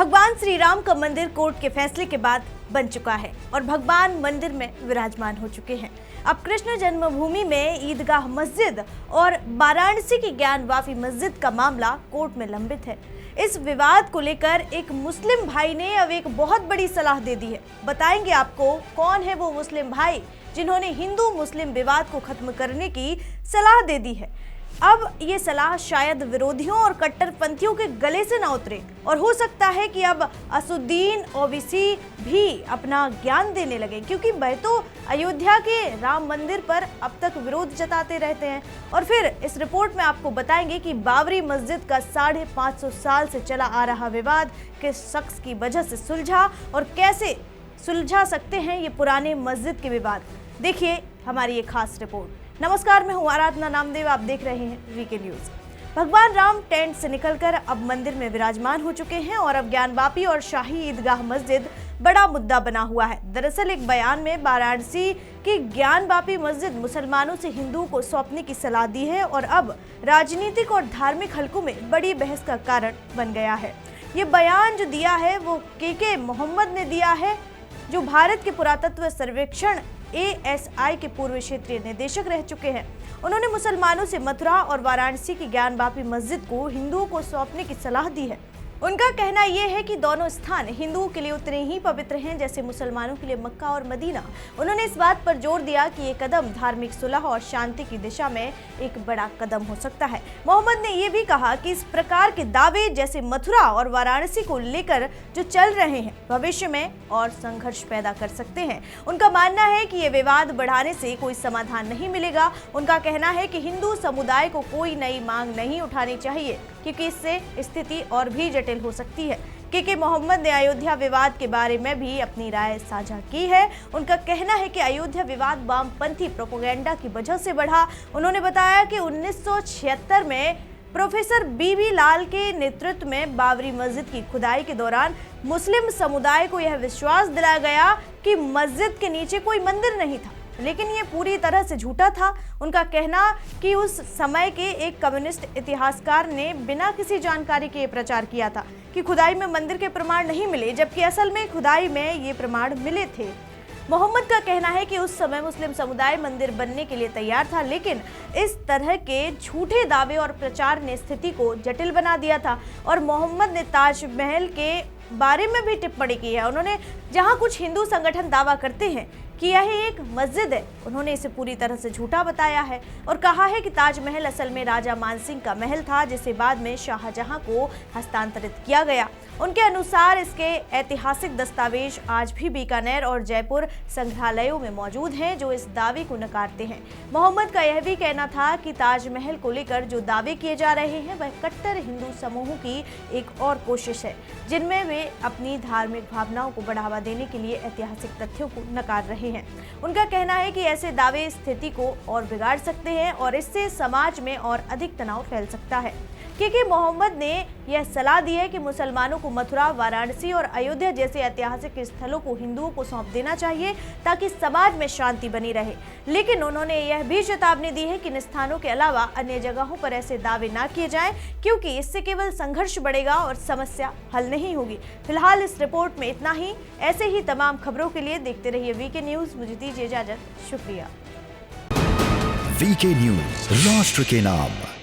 भगवान श्री राम का मंदिर कोर्ट के फैसले के बाद बन चुका है और भगवान मंदिर में विराजमान हो चुके हैं। अब कृष्ण जन्मभूमि में ईदगाह मस्जिद और वाराणसी की ज्ञान वापी मस्जिद का मामला कोर्ट में लंबित है। इस विवाद को लेकर एक मुस्लिम भाई ने अब एक बहुत बड़ी सलाह दे दी है। बताएंगे आपको कौन है वो मुस्लिम भाई जिन्होंने हिंदू मुस्लिम विवाद को खत्म करने की सलाह दे दी है। अब ये सलाह शायद विरोधियों और कट्टरपंथियों के गले से ना उतरे और हो सकता है कि अब असुद्दीन ओवैसी भी अपना ज्ञान देने लगे, क्योंकि वह तो अयोध्या के राम मंदिर पर अब तक विरोध जताते रहते हैं। और फिर इस रिपोर्ट में आपको बताएंगे कि बाबरी मस्जिद का 550 साल से चला आ रहा विवाद किस शख्स की वजह से सुलझा और कैसे सुलझा सकते हैं ये पुराने मस्जिद के विवाद। देखिए हमारी ये खास रिपोर्ट। नमस्कार, मैं हूं आराधना नामदेव, आप देख रहे हैं वीके न्यूज। भगवान राम टेंट से निकलकर अब मंदिर में विराजमान हो चुके हैं और अब ज्ञानवापी और शाही ईदगाह मस्जिद बड़ा मुद्दा बना हुआ है। दरअसल एक बयान में वाराणसी की ज्ञानवापी मस्जिद मुसलमानों से हिंदुओं को सौंपने की सलाह दी है और अब राजनीतिक और धार्मिक हलकों में बड़ी बहस का कारण बन गया है। ये बयान जो दिया है वो के मोहम्मद ने दिया है, जो भारत के पुरातत्व सर्वेक्षण ASI के पूर्व क्षेत्रीय निदेशक रह चुके हैं। उन्होंने मुसलमानों से मथुरा और वाराणसी की ज्ञानवापी मस्जिद को हिंदुओं को सौंपने की सलाह दी है। उनका कहना यह है कि दोनों स्थान हिंदुओं के लिए उतने ही पवित्र हैं जैसे मुसलमानों के लिए मक्का और मदीना। उन्होंने इस बात पर जोर दिया कि ये कदम धार्मिक सुलह और शांति की दिशा में एक बड़ा कदम हो सकता है। मोहम्मद ने यह भी कहा कि इस प्रकार के दावे जैसे मथुरा और वाराणसी को लेकर जो चल रहे हैं भविष्य में और संघर्ष पैदा कर सकते हैं। उनका मानना है कि ये विवाद बढ़ाने से कोई समाधान नहीं मिलेगा। उनका कहना है कि हिंदू समुदाय को कोई नई मांग नहीं उठानी चाहिए, क्योंकि इससे स्थिति और भी जटिल हो सकती है। के मोहम्मद ने अयोध्या विवाद के बारे में भी अपनी राय साझा की है। उनका कहना है कि अयोध्या विवाद वामपंथी प्रोपेगेंडा की वजह से बढ़ा। उन्होंने बताया कि 1976 में प्रोफेसर बीबी लाल के नेतृत्व में बाबरी मस्जिद की खुदाई के दौरान मुस्लिम समुदाय को यह विश्वास दिलाया गया कि मस्जिद के नीचे कोई मंदिर नहीं था, लेकिन ये पूरी तरह से झूठा था। उनका कहना कि उस समय के एक कम्युनिस्ट इतिहासकार ने बिना किसी जानकारी के प्रचार किया था कि खुदाई में मंदिर के प्रमाण नहीं मिले, जबकि असल में खुदाई में ये प्रमाण मिले थे। मोहम्मद का कहना है कि उस समय मुस्लिम समुदाय मंदिर बनने के लिए तैयार था, लेकिन इस तरह के झूठे दावे और प्रचार ने स्थिति को जटिल बना दिया था। और मोहम्मद ने ताजमहल के बारे में भी टिप्पणी की है। उन्होंने जहां कुछ हिंदू संगठन दावा करते हैं कि यह एक मस्जिद है, उन्होंने इसे पूरी तरह से झूठा बताया है और कहा है कि ताजमहल असल में राजा मानसिंह का महल था, जिसे बाद में शाहजहां को हस्तांतरित किया गया। उनके अनुसार इसके ऐतिहासिक दस्तावेज आज भी बीकानेर और जयपुर संग्रहालयों में मौजूद हैं, जो इस दावे को नकारते हैं। मोहम्मद का यह भी कहना था कि ताजमहल को लेकर जो दावे किए जा रहे हैं वह कट्टर हिंदू समूहों की एक और कोशिश है, जिनमें वे अपनी धार्मिक भावनाओं को बढ़ावा देने के लिए ऐतिहासिक तथ्यों को नकार रहे हैं। उनका कहना है कि ऐसे दावे स्थिति को और बिगाड़ सकते हैं और इससे समाज में और अधिक तनाव फैल सकता है। के मोहम्मद ने यह सलाह दी है कि मुसलमानों को मथुरा, वाराणसी और अयोध्या जैसे ऐतिहासिक स्थलों को हिंदुओं को सौंप देना चाहिए ताकि समाज में शांति बनी रहे। लेकिन उन्होंने यह भी चेतावनी दी है कि इन स्थानों के अलावा अन्य जगहों पर ऐसे दावे ना किए जाएं, क्योंकि इससे केवल संघर्ष बढ़ेगा और समस्या हल नहीं होगी। फिलहाल इस रिपोर्ट में इतना ही। ऐसे ही तमाम खबरों के लिए देखते रहिए वीके न्यूज। मुझे दीजिए इजाजत। शुक्रिया। वीके न्यूज, राष्ट्र के नाम।